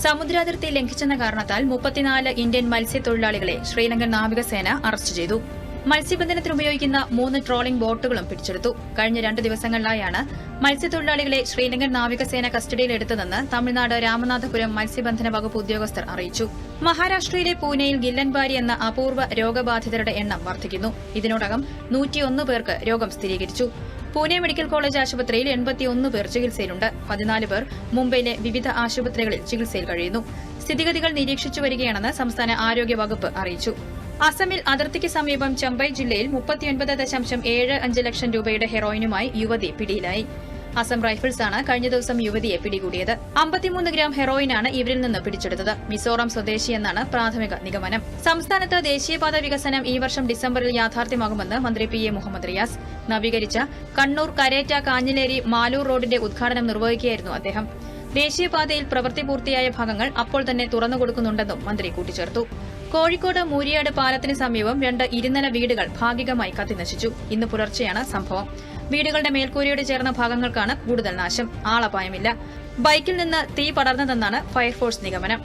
സമുദ്രാതിർത്തി ലംഘിച്ചെന്ന കാരണത്താൽ 34 ഇന്ത്യൻ മത്സ്യത്തൊഴിലാളികളെ ശ്രീലങ്കൻ നാവികസേന അറസ്റ്റ് ചെയ്തു. മത്സ്യബന്ധനത്തിനുപയോഗിക്കുന്ന 3 ട്രോളിംഗ് ബോട്ടുകളും പിടിച്ചെടുത്തു. കഴിഞ്ഞ 2 ദിവസങ്ങളിലായാണ് മത്സ്യത്തൊഴിലാളികളെ ശ്രീലങ്കൻ നാവികസേന കസ്റ്റഡിയിലെടുത്തതെന്ന് തമിഴ്നാട് രാമനാഥപുരം മത്സ്യബന്ധന വകുപ്പ് ഉദ്യോഗസ്ഥർ അറിയിച്ചു. മഹാരാഷ്ട്രയിലെ പൂനെയിൽ ഗില്ലൻബാരി എന്ന അപൂർവ രോഗബാധിതരുടെ എണ്ണം വർദ്ധിക്കുന്നു. ഇതിനോടകം 101 പേർക്ക് രോഗം സ്ഥിരീകരിച്ചു. പൂനെ മെഡിക്കൽ കോളേജ് ആശുപത്രിയിൽ 81 പേർ ചികിത്സയിലുണ്ട്. 14 പേർ മുംബൈയിലെ വിവിധ ആശുപത്രികളിൽ ചികിത്സയിൽ കഴിയുന്നു. സ്ഥിതിഗതികൾ നിരീക്ഷിച്ചു വരികയാണെന്ന് സംസ്ഥാന ആരോഗ്യ വകുപ്പ് അറിയിച്ചു. അസമിൽ അതിർത്തിക്ക് സമീപം ചമ്പൈ ജില്ലയിൽ 39.75 ലക്ഷം രൂപയുടെ ഹെറോയിനുമായി യുവതി പിടിയിലായി. അസം റൈഫിൾസാണ് കഴിഞ്ഞ ദിവസം യുവതിയെ പിടികൂടിയത്. 53 ഗ്രാം ഹെറോയിനാണ് ഇവരിൽ നിന്ന് പിടിച്ചെടുത്തത്. മിസോറാം സ്വദേശിയെന്നാണ് പ്രാഥമിക നിഗമനം. സംസ്ഥാനത്ത് ദേശീയപാത വികസനം ഈ വർഷം ഡിസംബറിൽ യാഥാർത്ഥ്യമാകുമെന്ന് മന്ത്രി പി എ മുഹമ്മദ് റിയാസ്. നവീകരിച്ച കണ്ണൂർ കരേറ്റ കാഞ്ഞിലേരി മാലൂർ റോഡിന്റെ ഉദ്ഘാടനം നിർവഹിക്കുകയായിരുന്നു അദ്ദേഹം. ദേശീയപാതയിൽ പ്രവൃത്തി പൂർത്തിയായ ഭാഗങ്ങൾ അപ്പോൾ തന്നെ തുറന്നുകൊടുക്കുന്നുണ്ടെന്നും മന്ത്രി കൂട്ടിച്ചേർത്തു. കോഴിക്കോട് മൂരിയാട് പാലത്തിന് സമീപം 2 ഇരുനില വീടുകൾ ഭാഗികമായി കത്തിനശിച്ചു. ഇന്ന് പുലർച്ചെയാണ് സംഭവം. വീടുകളുടെ മേൽക്കൂരയോട് ചേർന്ന ഭാഗങ്ങൾക്കാണ് കൂടുതൽ നാശം. ആളപായമില്ല. ബൈക്കിൽ നിന്ന് തീ പടർന്നതെന്നാണ് ഫയർഫോഴ്സ് നിഗമനം.